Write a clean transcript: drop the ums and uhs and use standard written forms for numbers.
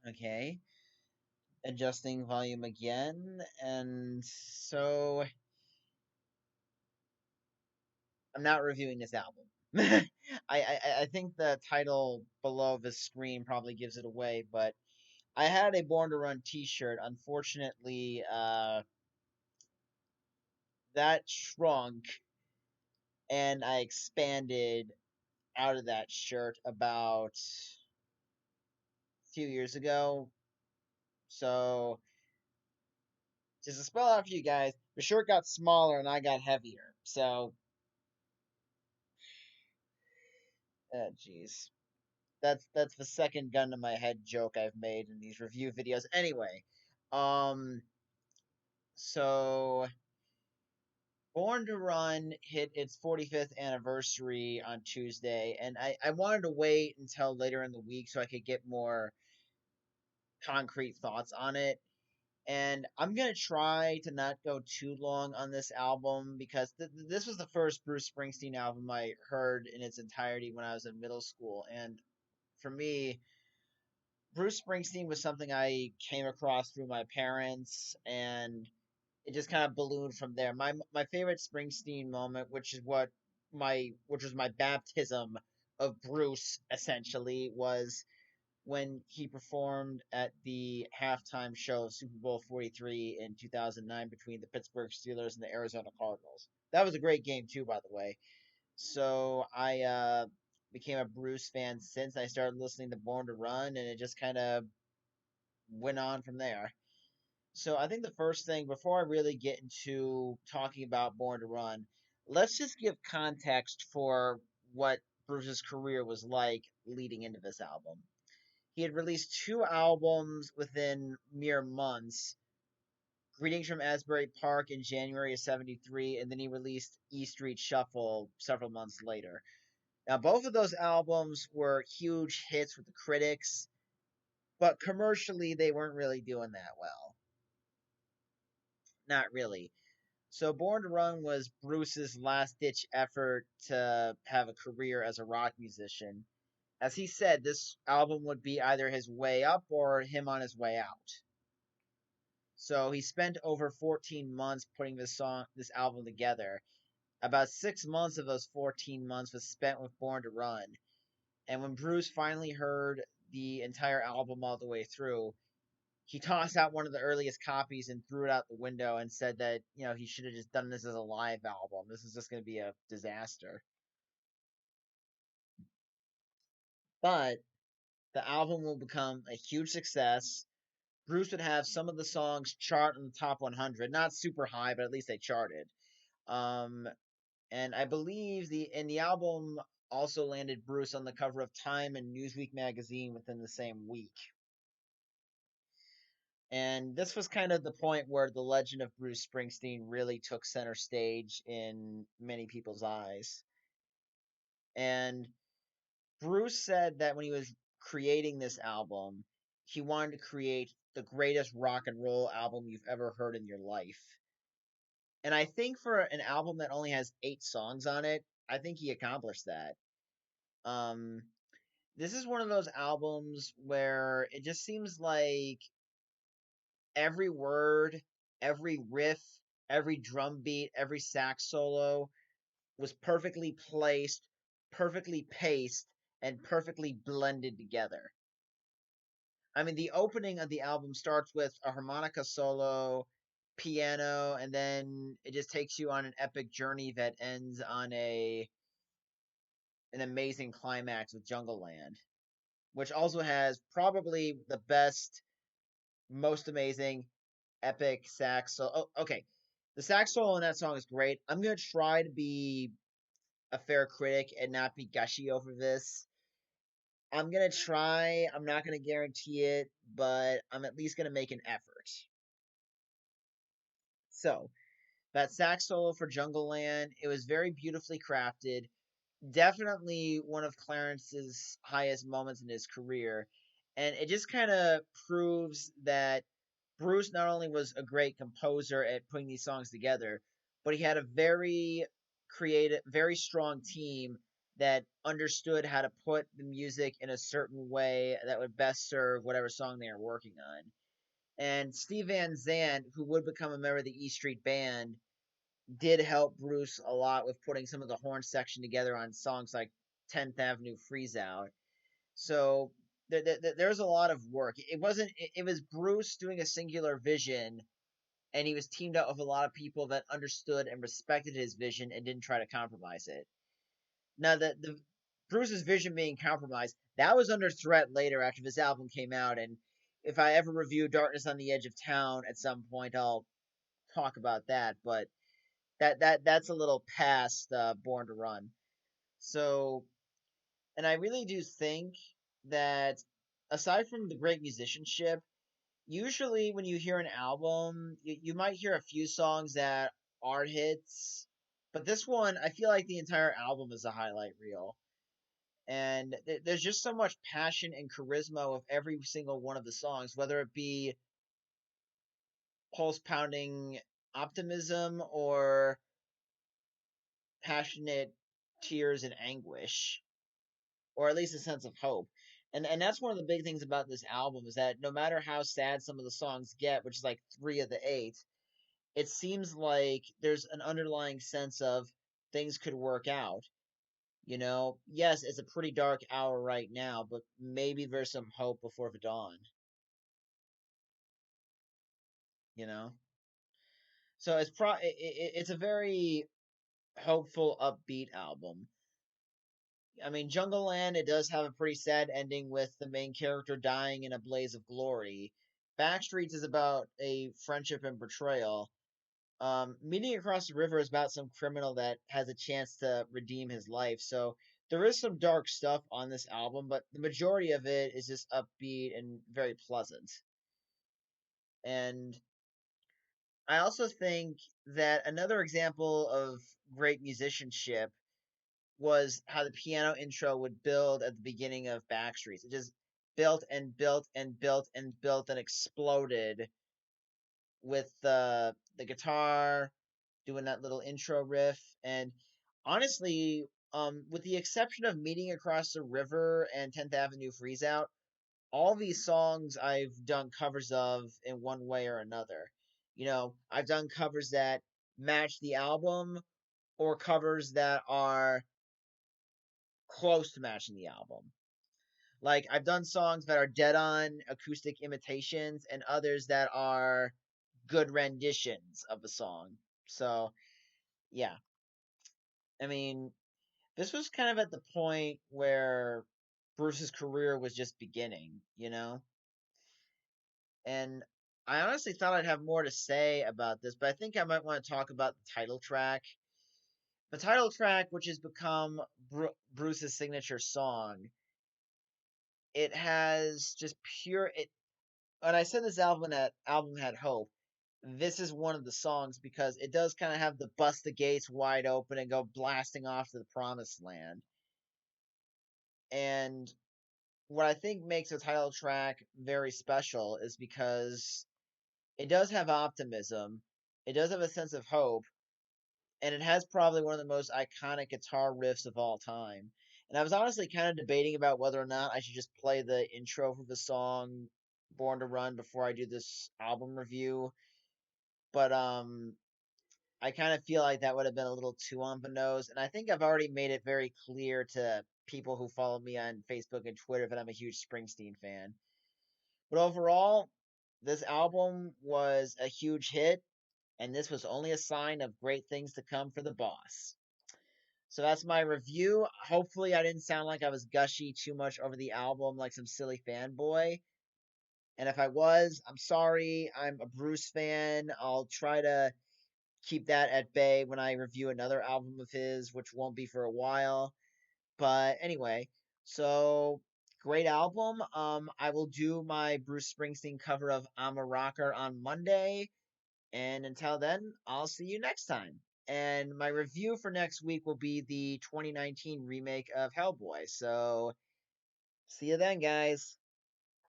Okay, adjusting volume again, and so I'm not reviewing this album. I think the title below the screen probably gives it away, but I had a Born to Run T-shirt. Unfortunately, that shrunk, and I expanded out of that shirt about a few years ago. So just to spell out for you guys, the shirt got smaller and I got heavier. So, jeez. That's the second gun to my head joke I've made in these review videos. Anyway, um, so Born to Run hit its 45th anniversary on Tuesday, and I wanted to wait until later in the week so I could get more concrete thoughts on it. And I'm gonna try to not go too long on this album because this was the first Bruce Springsteen album I heard in its entirety when I was in middle school, and for me, Bruce Springsteen was something I came across through my parents, and it just kind of ballooned from there. My favorite Springsteen moment, which was my baptism of Bruce, essentially, was when he performed at the halftime show of Super Bowl 43 in 2009 between the Pittsburgh Steelers and the Arizona Cardinals. That was a great game too, by the way. So I became a Bruce fan since I started listening to Born to Run, and it just kind of went on from there. So I think the first thing, before I really get into talking about Born to Run, let's just give context for what Bruce's career was like leading into this album. He had released two albums within mere months. Greetings from Asbury Park in January of '73, and then he released E Street Shuffle several months later. Now, both of those albums were huge hits with the critics, but commercially, they weren't really doing that well. Not really. So, Born to Run was Bruce's last ditch effort to have a career as a rock musician. As he said, this album would be either his way up or him on his way out. So he spent over 14 months putting this album together. About 6 months of those 14 months was spent with Born to Run. And when Bruce finally heard the entire album all the way through, he tossed out one of the earliest copies and threw it out the window and said that, he should have just done this as a live album. This is just going to be a disaster. But the album will become a huge success. Bruce would have some of the songs chart in the top 100, not super high, but at least they charted. Um, and I believe the album also landed Bruce on the cover of Time and Newsweek magazine within the same week. And this was kind of the point where the legend of Bruce Springsteen really took center stage in many people's eyes. And Bruce said that when he was creating this album, he wanted to create the greatest rock and roll album you've ever heard in your life. And I think for an album that only has 8 songs on it, I think he accomplished that. Um, this is one of those albums where it just seems like every word, every riff, every drum beat, every sax solo was perfectly placed, perfectly paced, and perfectly blended together. I mean, the opening of the album starts with a harmonica solo, piano, and then it just takes you on an epic journey that ends on a an amazing climax with Jungle Land, which also has probably the best, most amazing, epic sax. So, okay, the sax solo in that song is great. I'm gonna try to be a fair critic and not be gushy over this. I'm gonna try. I'm not gonna guarantee it, but I'm at least gonna make an effort. So, that sax solo for Jungle Land, it was very beautifully crafted. Definitely one of Clarence's highest moments in his career. And it just kind of proves that Bruce not only was a great composer at putting these songs together, but he had a very creative, very strong team that understood how to put the music in a certain way that would best serve whatever song they were working on. And Steve Van Zandt, who would become a member of the E Street Band, did help Bruce a lot with putting some of the horn section together on songs like 10th Avenue Freeze Out. So there's a lot of work. It wasn't. It was Bruce doing a singular vision, and he was teamed up with a lot of people that understood and respected his vision and didn't try to compromise it. Now, the Bruce's vision being compromised, that was under threat later after this album came out. And if I ever review Darkness on the Edge of Town at some point, I'll talk about that. But that's a little past Born to Run. So, and I really do think that aside from the great musicianship, usually when you hear an album, you might hear a few songs that are hits, but this one, I feel like the entire album is a highlight reel. And there's just so much passion and charisma with every single one of the songs, whether it be pulse pounding optimism or passionate tears and anguish, or at least a sense of hope. And that's one of the big things about this album is that no matter how sad some of the songs get, which is like 3 of the 8, it seems like there's an underlying sense of things could work out. You know, yes, it's a pretty dark hour right now, but maybe there's some hope before the dawn. You know, so it's a very hopeful, upbeat album. I mean, Jungle Land, it does have a pretty sad ending with the main character dying in a blaze of glory. Backstreets is about a friendship and betrayal. Meeting Across the River is about some criminal that has a chance to redeem his life. So there is some dark stuff on this album, but the majority of it is just upbeat and very pleasant. And I also think that another example of great musicianship was how the piano intro would build at the beginning of Backstreets. It just built and built and built and built and exploded with the guitar doing that little intro riff. And honestly, with the exception of Meeting Across the River and 10th Avenue Freeze Out, all these songs I've done covers of in one way or another. You know, I've done covers that match the album or covers that are close to matching the album. Like I've done songs that are dead on acoustic imitations and others that are good renditions of the song. So, yeah. I mean, this was kind of at the point where Bruce's career was just beginning, you know? And I honestly thought I'd have more to say about this, but I think I might want to talk about the title track. The title track, which has become Bruce's signature song, it has just pure. When I said this album had hope, this is one of the songs because it does kind of have the bust the gates wide open and go blasting off to the promised land. And what I think makes the title track very special is because it does have optimism, it does have a sense of hope, and it has probably one of the most iconic guitar riffs of all time. And I was honestly kind of debating about whether or not I should just play the intro for the song Born to Run before I do this album review. But I kind of feel like that would have been a little too on the nose, and I think I've already made it very clear to people who follow me on Facebook and Twitter that I'm a huge Springsteen fan. But overall, this album was a huge hit, and this was only a sign of great things to come for the boss. So that's my review. Hopefully, I didn't sound like I was gushy too much over the album like some silly fanboy. And if I was, I'm sorry. I'm a Bruce fan. I'll try to keep that at bay when I review another album of his, which won't be for a while. But anyway, so great album. I will do my Bruce Springsteen cover of I'm a Rocker on Monday. And until then, I'll see you next time. And my review for next week will be the 2019 remake of Hellboy. So see you then, guys.